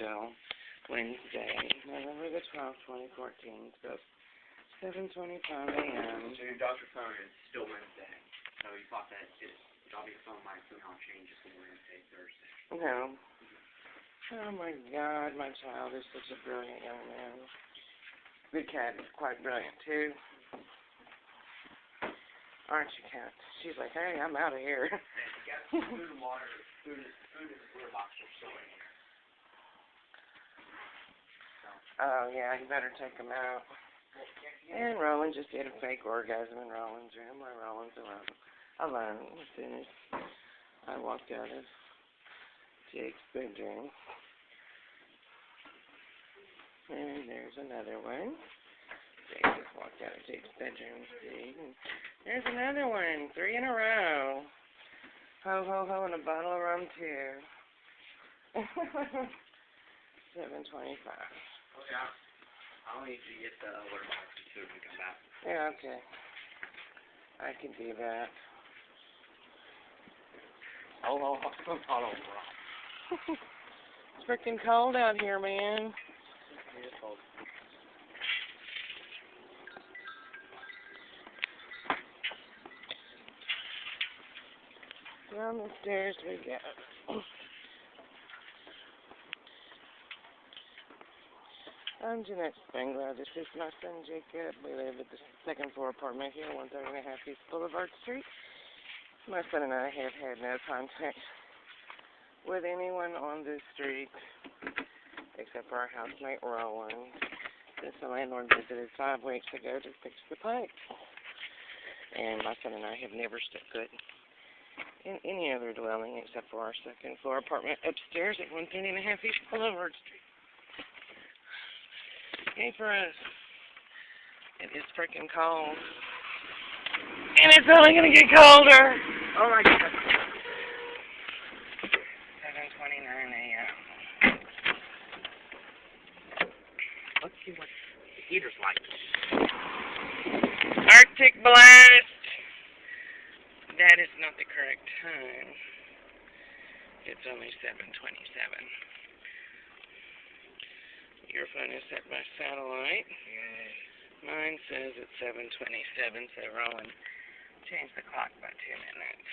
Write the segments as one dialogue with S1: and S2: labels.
S1: until Wednesday, November the 12th, 2014. So 7:25 a.m.
S2: So your doctor's phone is still Wednesday. So you thought that drop your phone might somehow change it from Wednesday, Thursday.
S1: No. Oh my God, my child is such a brilliant young man. The cat is quite brilliant too. Aren't you, cat? She's like, hey, I'm out of here.
S2: And you got some food and water. Food and the litter box are still in here.
S1: Oh yeah, you better take them out. And Roland just did a fake orgasm in Roland's room while Roland's alone as soon as I walked out of Jake's bedroom. And there's another one. Jake just walked out of Jake's bedroom. See? There's another one. 3 in a row. Ho, ho, ho, and a bottle of rum, too. 7:25.
S2: Oh, yeah. I'll need you to get the litter box as soon as we come back.
S1: Yeah, okay. I can do that.
S2: Oh,
S1: It's freaking cold out here, man.
S2: It is cold.
S1: Down the stairs we go. I'm Jeanette Spangler. This is my son Jacob. We live at the second floor apartment here, 130 East Boulevard Street. My son and I have had no contact with anyone on this street except for our housemate Roland, since the landlord visited 5 weeks ago to fix the pipe. And my son and I have never stepped foot in any other dwelling except for our second floor apartment upstairs at 130 East Boulevard Street. Yay for us. It is freaking cold. And it's only going to get colder. Oh my God. 7:29 a.m.
S2: Let's see what the heater's like.
S1: Arctic blast. That is not the correct time. It's only 7:27. Your phone is set by satellite.
S2: Yay.
S1: Mine says it's 7:27, so Roland changed the clock by 2 minutes.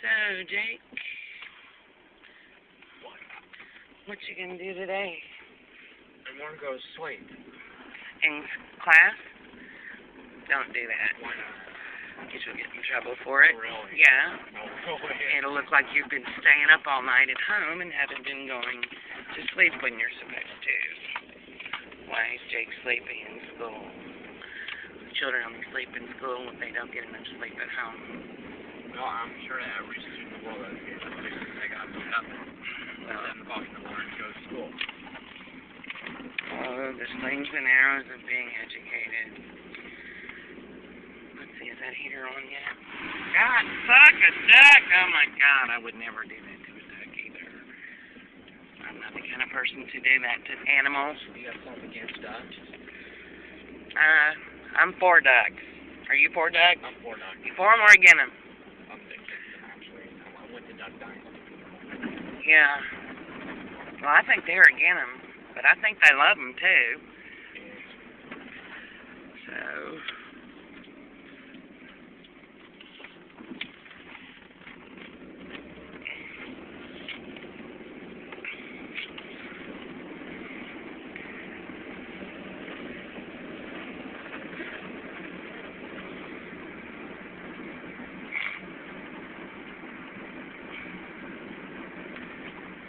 S1: So, Jake, what you gonna do today?
S2: I want to go to sleep.
S1: In class? Don't do that.
S2: Why not?
S1: Because you'll get in trouble for it.
S2: Really?
S1: Yeah.
S2: No way.
S1: It'll look like you've been staying up all night at home and haven't been going to sleep when you're supposed to. Why is Jake sleeping in school? Children only sleep in school if they don't get enough sleep at home.
S2: Well, I'm sure that every student in the world has kids. They got to wake up at 7 o'clock in the morning to go to school.
S1: Oh, the slings and arrows of being educated. Let's see, is that heater on yet? God, fuck a duck! Oh my God, I would never do that to a duck either. I'm not the kind of person to do that to animals.
S2: Do you have something against ducks?
S1: I'm for ducks. Are you for ducks?
S2: I'm for ducks.
S1: You for them or against them?
S2: I'm against them, actually. I'm with the duck dynasty.
S1: Yeah. Well, I think they're against them. But I think they love them, too. So...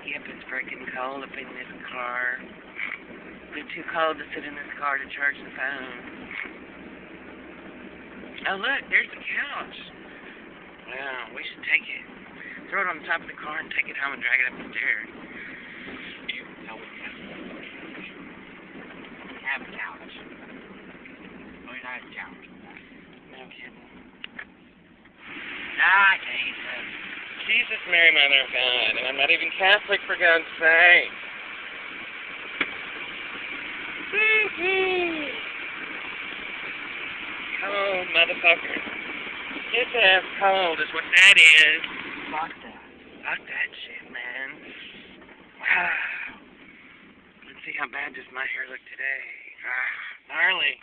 S1: Yep, it's freaking cold up in this car. It's too cold to sit in this car to charge the phone. Oh, look, there's the couch. Wow, we should take it. Throw it on the top of the car and take it home and drag it up the stairs.
S2: You know what you have a couch. Oh, you have a couch.
S1: No kidding.
S2: Ah, Jesus.
S1: Jesus, Mary, Mother of God, and I'm not even Catholic, for God's sake. motherfucker. It's as cold is what that is.
S2: Fuck that.
S1: Fuck that shit, man. Let's see how bad does my hair look today. Gnarly.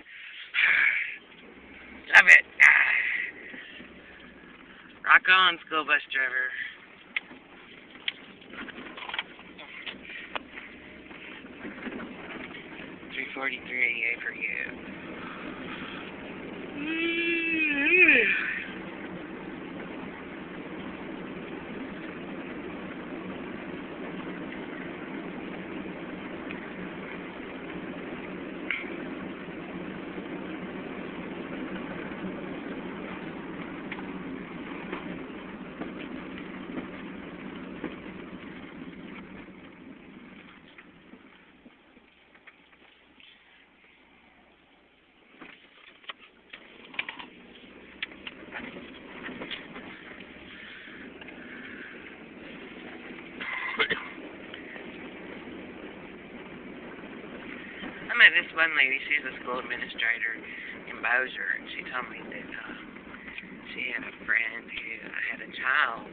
S1: Love it. Rock on, school bus driver. $343.88 for you. I met this one lady, she's a school administrator in Bossier, and she told me that she had a friend who had a child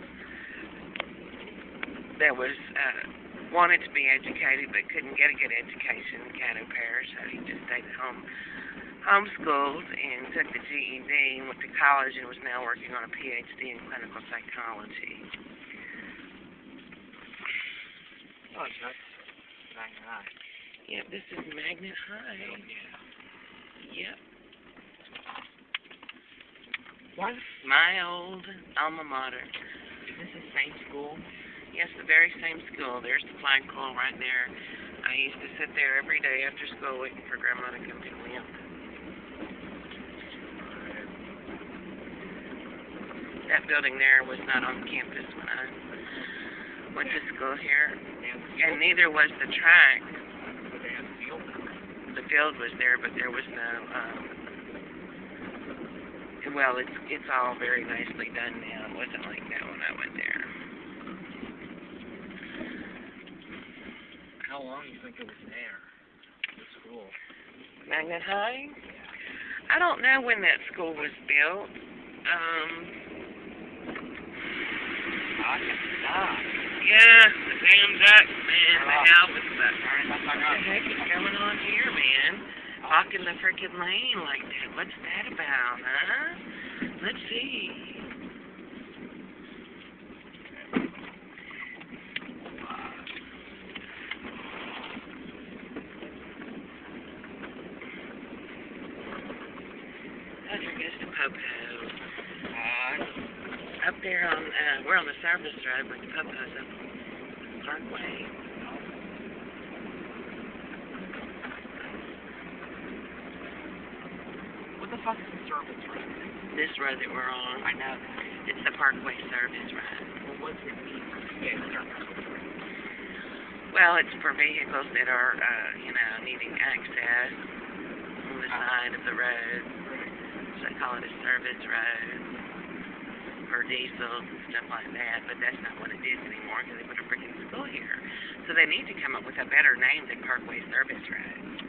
S1: that was wanted to be educated but couldn't get a good education in Caddo Parish, so he just stayed at home, homeschooled, and took the GED and went to college and was now working on a PhD in clinical psychology.
S2: Oh, it's nice. Magnet High.
S1: Yep, this is Magnet High.
S2: Yeah.
S1: Yep.
S2: What?
S1: My old alma mater.
S2: Is this the same school?
S1: Yes, the very same school. There's the flagpole right there. I used to sit there every day after school waiting for Grandma to come pick me up. That building there was not on campus when I went to school here, and neither was the track. The field was there, but there was no, well, it's all very nicely done now. It wasn't like that when I went there.
S2: How long do you think it was there? The school?
S1: Magnet High? I don't know when that school was built. Yeah, the damn ducks, man. The Alvis ducks. What the heck is going on here, man? Walking the frickin' lane like that. What's that about, huh? Let's see. Patrick is to Popo. Up there on, we're on the service road, but the Popo's up Parkway.
S2: What the fuck is the service road?
S1: This road that we're on,
S2: I know.
S1: it's the Parkway service road.
S2: Well, what's it mean? Yeah, service road.
S1: Well, it's for vehicles that are, needing access on the side of the road. So they call it a service road. For diesels and stuff like that, but that's not what it is anymore because they put a freaking school here. So they need to come up with a better name than Parkway Service Road.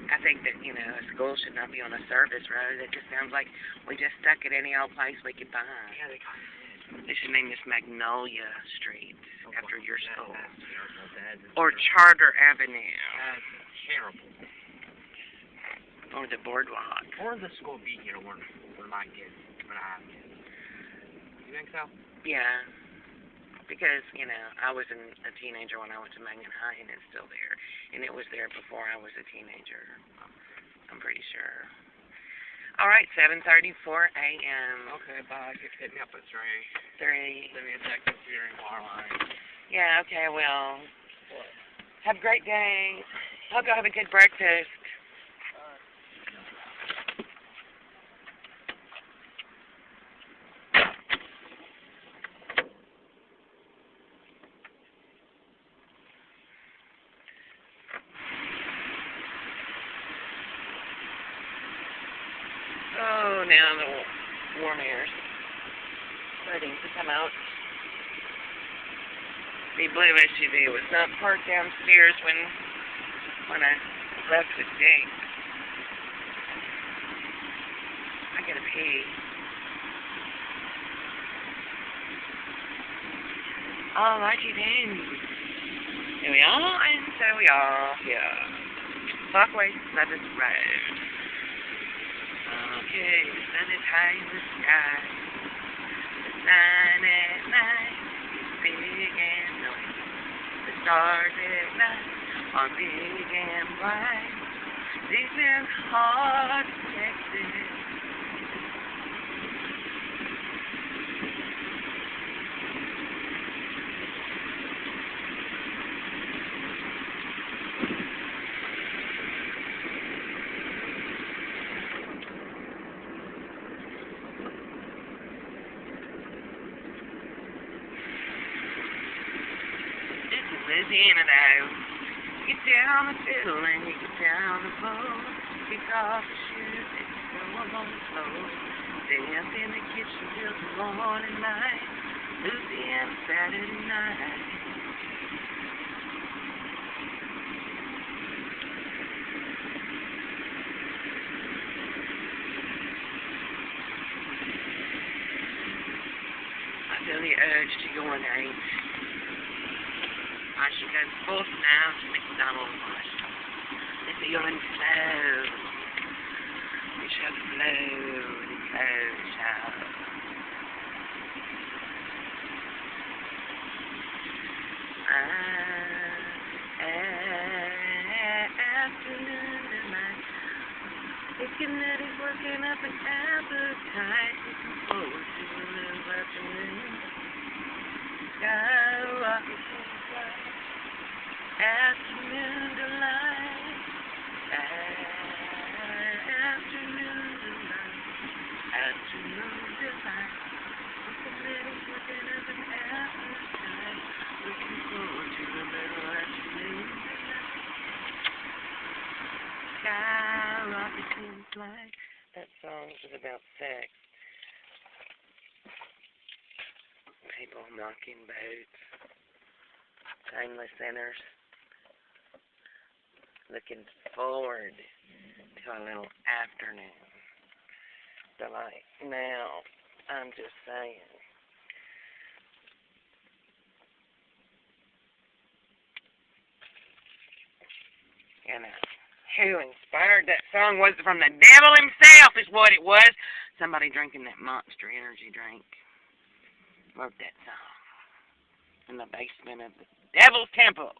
S1: I think that, a school should not be on a service road. It just sounds like we just stuck it any old place we could find.
S2: Yeah, they kind of did.
S1: They should name this Magnolia Street after your school.
S2: That's terrible.
S1: Or Charter Avenue.
S2: That's terrible.
S1: Or the Boardwalk.
S2: Or the school be here when I have kids. You think so?
S1: Yeah. Because, I was a teenager when I went to Magnet High, and it's still there. And it was there before I was a teenager. I'm pretty sure. All right, 7:34 a.m.
S2: Okay, bye. Hit me up at 3.
S1: 3.
S2: Send me a text if you're in Line.
S1: Yeah, okay, well.
S2: What?
S1: Have a great day. Hope y'all have a good breakfast. Oh, now the warm air's starting to come out. The blue SUV was not parked downstairs when I left with Jake. I gotta pee. Alrighty then. Here we are, and so we are here. Parkway Service Road. Okay, the sun is high in the sky. The sun at night is big and noisy. The stars at night are big and bright. Deep in heart, Texas. Louisiana though. Get down the fiddle and you get down the bow. Kick off the shoes and you throw them on the floor. Dance in the kitchen till the morning light. Louisiana Saturday night. I feel the urge to urinate. I should go forth now to McDonald's. Let the urine flow. It shall flow, and it flows shall. Afternoon tonight. Thinking that he's working up an appetite. Looking forward to a little afternoon. Skyrocket. Afternoon delight, afternoon delight, afternoon delight. The little looking up an appetite, looking forward to a little afternoon delight. Skyrocket in flight. That song is about sex. People knocking boats, timeless sinners. Looking forward to a little afternoon delight. Now, I'm just saying. You know, who inspired that song was from the devil himself is what it was. Somebody drinking that Monster energy drink wrote that song in the basement of the Devil's Temple.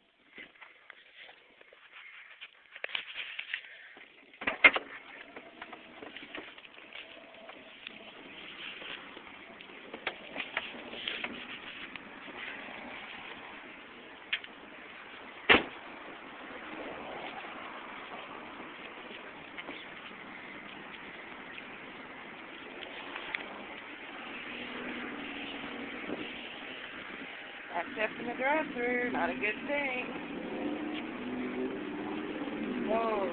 S1: That's in the drive-thru, not a good thing. Whoa.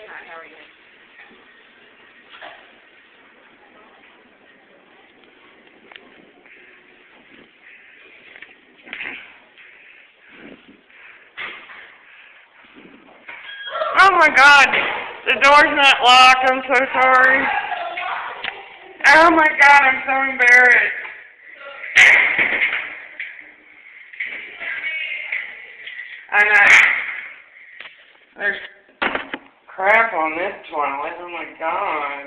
S1: Hi, how are you? Oh my God, the door's not locked. I'm so sorry. Oh my God, I'm so embarrassed. I know. There's crap on this toilet. Oh my God.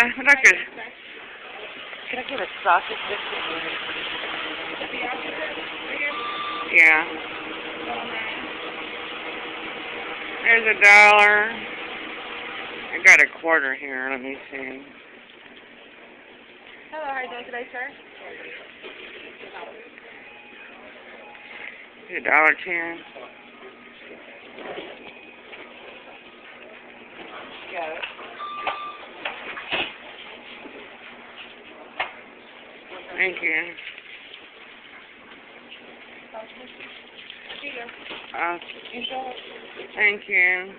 S3: I'd like to.
S1: Can I get a sausage biscuit?
S3: Yeah. There's $1. I got a quarter here. Let me see.
S1: Hello, how are you doing today, sir?
S3: $1.10.
S1: Yeah.
S3: Thank you. Thank you.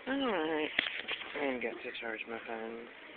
S1: Alright. I didn't get to charge my phone.